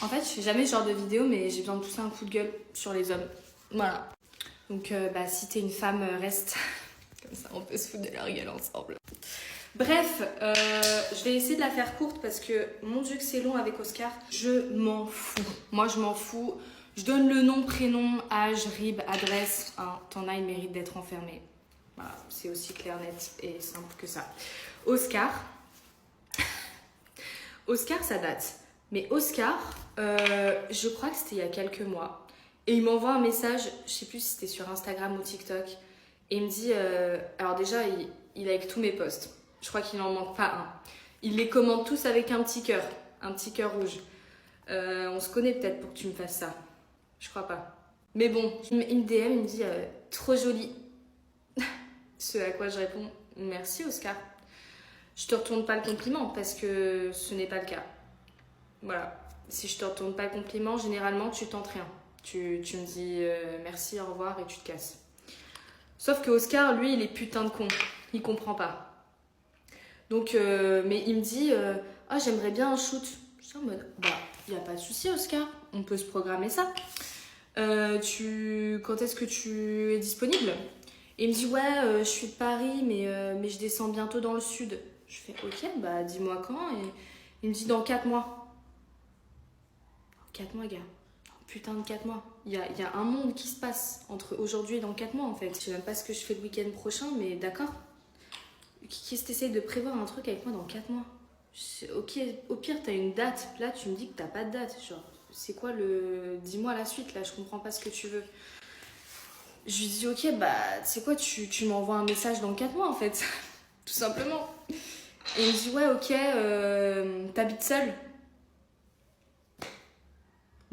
En fait, je fais jamais ce genre de vidéo, mais j'ai besoin de pousser un coup de gueule sur les hommes. Voilà. Donc, si t'es une femme, reste. Comme ça, on peut se foutre de leur gueule ensemble. Bref, je vais essayer de la faire courte parce que, mon Dieu que c'est long avec Oscar. Je m'en fous. Moi, je m'en fous. Je donne le nom, prénom, âge, RIB, adresse. Hein, t'en as, il mérite d'être enfermé. Voilà, c'est aussi clair, net et simple que ça. Oscar. Oscar, ça date. Mais Oscar, je crois que c'était il y a quelques mois. Et il m'envoie un message, je sais plus si c'était sur Instagram ou TikTok. Et il me dit, alors déjà, il like tous mes posts. Je crois qu'il n'en manque pas un. Il les commente tous avec un petit cœur rouge. On se connaît peut-être pour que tu me fasses ça. Je crois pas. Mais bon, il me DM, il me dit, trop joli. Ce à quoi je réponds, merci Oscar. Je te retourne pas le compliment parce que ce n'est pas le cas. Voilà. Si je te retourne pas le compliment, généralement, tu tentes rien. Tu me dis merci, au revoir et tu te casses. Sauf que Oscar, lui, il est putain de con. Il comprend pas. Donc, mais il me dit ah, j'aimerais bien un shoot. Je suis en mode bah, y a pas de souci, Oscar. On peut se programmer ça. Quand est-ce que tu es disponible? Et il me dit ouais, je suis de Paris, mais je descends bientôt dans le sud. Je fais ok, bah dis-moi quand. Et il me dit dans 4 mois. 4 mois, gars. Putain de 4 mois. Il y a un monde qui se passe entre aujourd'hui et dans 4 mois en fait. Je sais même pas ce que je fais le week-end prochain, mais d'accord. Qu'est-ce que t'essayes de prévoir un truc avec moi dans 4 mois? Ok, au pire, t'as une date. Là, tu me dis que t'as pas de date. Genre, c'est quoi le. Dis-moi la suite là, je comprends pas ce que tu veux. Je lui dis ok, bah, tu sais quoi, tu m'envoies un message dans 4 mois en fait. Tout simplement. Et il me dit ouais, ok, t'habites seule?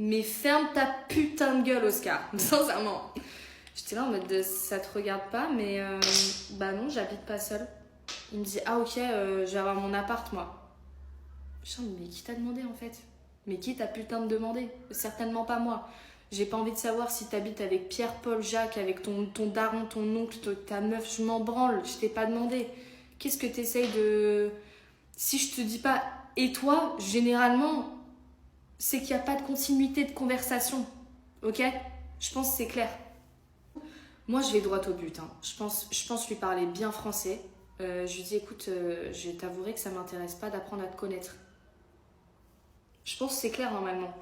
Mais ferme ta putain de gueule, Oscar. Sincèrement. J'étais là en mode ça te regarde pas, mais bah non, j'habite pas seule. Il me dit ah ok, je vais avoir mon appart moi. Putain, mais qui t'a demandé en fait? Mais qui t'a putain de demandé? Certainement pas moi. J'ai pas envie de savoir si t'habites avec Pierre, Paul, Jacques, avec ton daron, ton oncle, ta meuf, je m'en branle. Je t'ai pas demandé. Qu'est-ce que t'essayes de. Si je te dis pas et toi, généralement, c'est qu'il n'y a pas de continuité de conversation. Ok? Je pense que c'est clair. Moi, je vais droit au but. Hein. Je pense lui parler bien français. Je lui dis, écoute, je t'avouerai que ça m'intéresse pas d'apprendre à te connaître. Je pense que c'est clair normalement.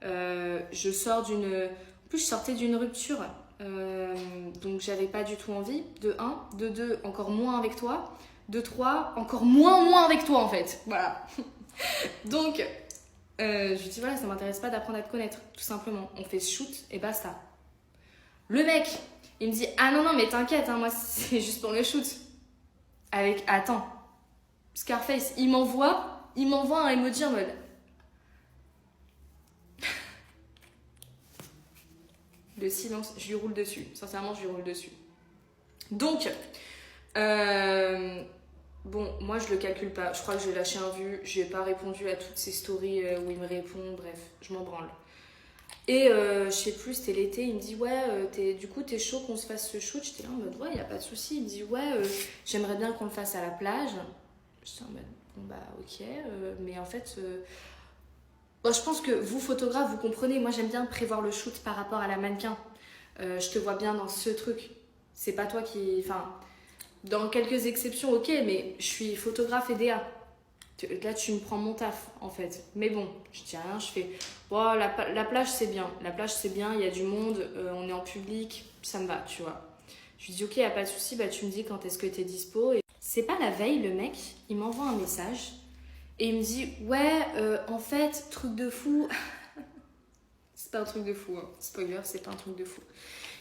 Je sors d'une... En plus, je sortais d'une rupture. Donc, j'avais pas du tout envie. De 1. De 2, encore moins avec toi. De 3, encore moins avec toi en fait. Voilà. Donc... je lui dis voilà, ça m'intéresse pas d'apprendre à te connaître, tout simplement. On fait ce shoot et basta. Le mec, il me dit ah non, mais t'inquiète, hein, moi c'est juste pour le shoot. Avec, attends, Scarface, il m'envoie un emoji en mode. Le silence, je lui roule dessus. Sincèrement, je lui roule dessus. Donc, bon, moi je le calcule pas. Je crois que je vais lâcher un vu. Je n'ai pas répondu à toutes ces stories où il me répond. Bref, je m'en branle. Et je sais plus, c'était l'été. Il me dit ouais, du coup t'es chaud qu'on se fasse ce shoot? J'étais là en mode ouais, y a pas de souci. Il me dit ouais, j'aimerais bien qu'on le fasse à la plage. J'étais en mode bon bah ok, mais en fait, bon, je pense que vous photographes vous comprenez. Moi j'aime bien prévoir le shoot par rapport à la mannequin. Je te vois bien dans ce truc. C'est pas toi qui, enfin. Dans quelques exceptions, ok, mais je suis photographe et DA. Là, tu me prends mon taf, en fait. Mais bon, je dis rien, je fais... Oh, la plage, c'est bien. La plage, c'est bien, il y a du monde, on est en public, ça me va, tu vois. Je lui dis, ok, y a pas de souci, bah, tu me dis quand est-ce que t'es dispo. Et... C'est pas la veille, le mec, il m'envoie un message et il me dit, ouais, en fait, truc de fou... C'est pas un truc de fou, hein. Spoiler, c'est pas un truc de fou.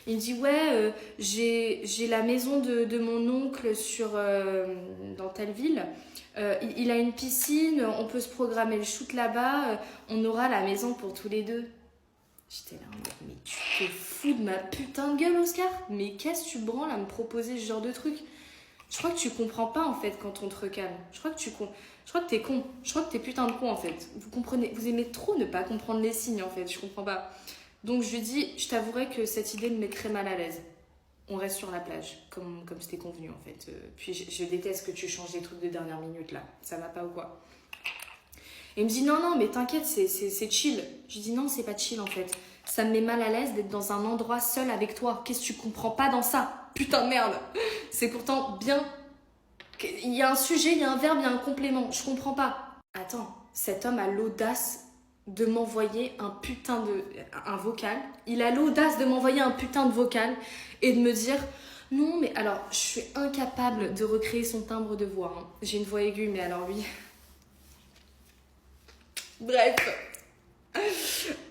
Il me dit ouais, j'ai la maison de mon oncle dans telle ville. Il a une piscine, on peut se programmer le shoot là-bas. On aura la maison pour tous les deux. J'étais là, mais tu te fous de ma putain de gueule, Oscar? Mais qu'est-ce que tu branles à me proposer ce genre de truc? Je crois que tu comprends pas en fait quand on te recale. Je crois que t'es con. Je crois que t'es putain de con en fait. Vous aimez trop ne pas comprendre les signes en fait. Je comprends pas. Donc je lui dis, je t'avouerai que cette idée me met très mal à l'aise. On reste sur la plage, comme c'était convenu en fait. Puis je déteste que tu changes des trucs de dernière minute là. Ça va pas ou quoi? Et il me dit non, non, mais t'inquiète, c'est chill. Je lui dis non, c'est pas chill en fait. Ça me met mal à l'aise d'être dans un endroit seul avec toi. Qu'est-ce que tu comprends pas dans ça? Putain de merde. C'est pourtant bien. Il y a un sujet, il y a un verbe, il y a un complément. Je comprends pas. Attends, cet homme a l'audace de m'envoyer un vocal. Il a l'audace de m'envoyer un putain de vocal et de me dire non, mais alors, je suis incapable de recréer son timbre de voix. Hein. J'ai une voix aiguë, mais alors lui. Bref.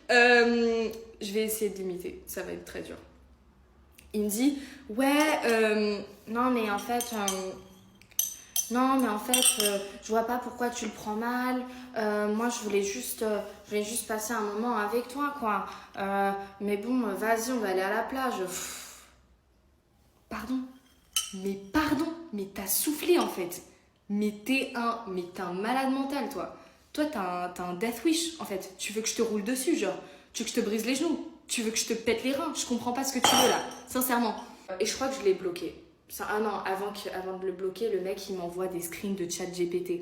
Je vais essayer de l'imiter. Ça va être très dur. Il me dit ouais, non, mais en fait. Je vois pas pourquoi tu le prends mal. Moi, je voulais juste passer un moment avec toi, quoi. Mais bon, vas-y, on va aller à la plage. Pff, pardon. Mais t'as soufflé, en fait. Mais t'es un malade mental, toi. Toi, t'as un death wish, en fait. Tu veux que je te roule dessus, genre. Tu veux que je te brise les genoux. Tu veux que je te pète les reins. Je comprends pas ce que tu veux, là. Sincèrement. Et je crois que je l'ai bloqué. Non, avant de le bloquer, le mec, il m'envoie des screens de ChatGPT.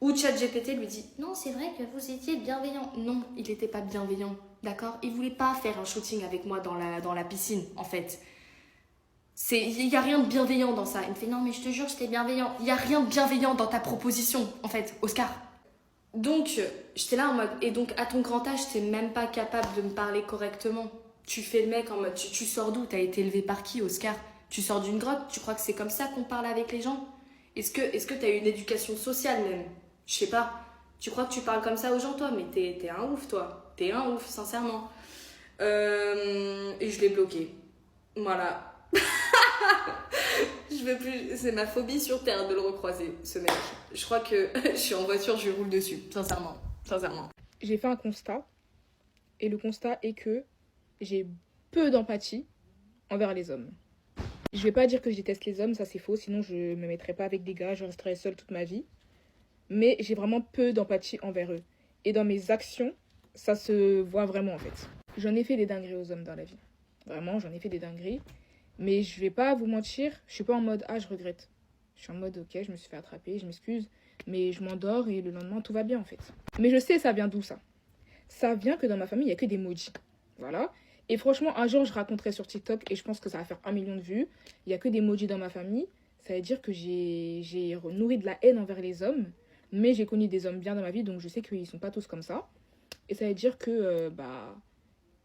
Où ChatGPT lui dit « Non, c'est vrai que vous étiez bienveillant. » Non, il n'était pas bienveillant, d'accord? Il voulait pas faire un shooting avec moi dans la piscine, en fait. Il n'y a rien de bienveillant dans ça. Il me fait « Non, mais je te jure, j'étais bienveillant. » Il n'y a rien de bienveillant dans ta proposition, en fait, Oscar. Donc, j'étais là en mode... Et donc, à ton grand âge, t'es même pas capable de me parler correctement. Tu fais le mec en mode... Tu sors d'où? T'as été élevé par qui, Oscar? Tu sors d'une grotte, tu crois que c'est comme ça qu'on parle avec les gens? Est-ce que tu as une éducation sociale même? Je sais pas. Tu crois que tu parles comme ça aux gens, toi? Mais t'es un ouf, toi. T'es un ouf, sincèrement. Et je l'ai bloqué. Voilà. Je veux plus. C'est ma phobie sur Terre de le recroiser, ce mec. Je crois que je suis en voiture, je lui roule dessus. Sincèrement. J'ai fait un constat. Et le constat est que j'ai peu d'empathie envers les hommes. Je vais pas dire que je déteste les hommes, ça c'est faux, sinon je me mettrais pas avec des gars, je resterais seule toute ma vie. Mais j'ai vraiment peu d'empathie envers eux. Et dans mes actions, ça se voit vraiment en fait. J'en ai fait des dingueries aux hommes dans la vie. Vraiment, j'en ai fait des dingueries. Mais je vais pas vous mentir, je suis pas en mode ah je regrette. Je suis en mode ok, je me suis fait attraper, je m'excuse. Mais je m'endors et le lendemain tout va bien en fait. Mais je sais ça vient d'où ça. Ça vient que dans ma famille, il n'y a que des maudits. Voilà. Et franchement, un jour, je raconterai sur TikTok et je pense que ça va faire 1 million de vues. Il n'y a que des maudits dans ma famille. Ça veut dire que j'ai nourri de la haine envers les hommes. Mais j'ai connu des hommes bien dans ma vie, donc je sais qu'ils ne sont pas tous comme ça. Et ça veut dire que,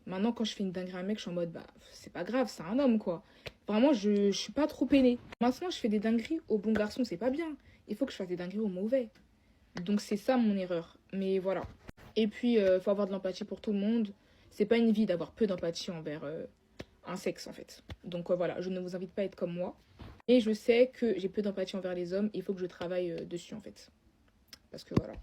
maintenant, quand je fais une dinguerie à un mec, je suis en mode, c'est pas grave, c'est un homme, quoi. Vraiment, je suis pas trop peinée. Maintenant, je fais des dingueries aux bons garçons, c'est pas bien. Il faut que je fasse des dingueries aux mauvais. Donc, c'est ça mon erreur. Mais voilà. Et puis, faut avoir de l'empathie pour tout le monde. C'est pas une vie d'avoir peu d'empathie envers un sexe, en fait. Donc, voilà, je ne vous invite pas à être comme moi. Et je sais que j'ai peu d'empathie envers les hommes. Il faut que je travaille dessus, en fait. Parce que voilà.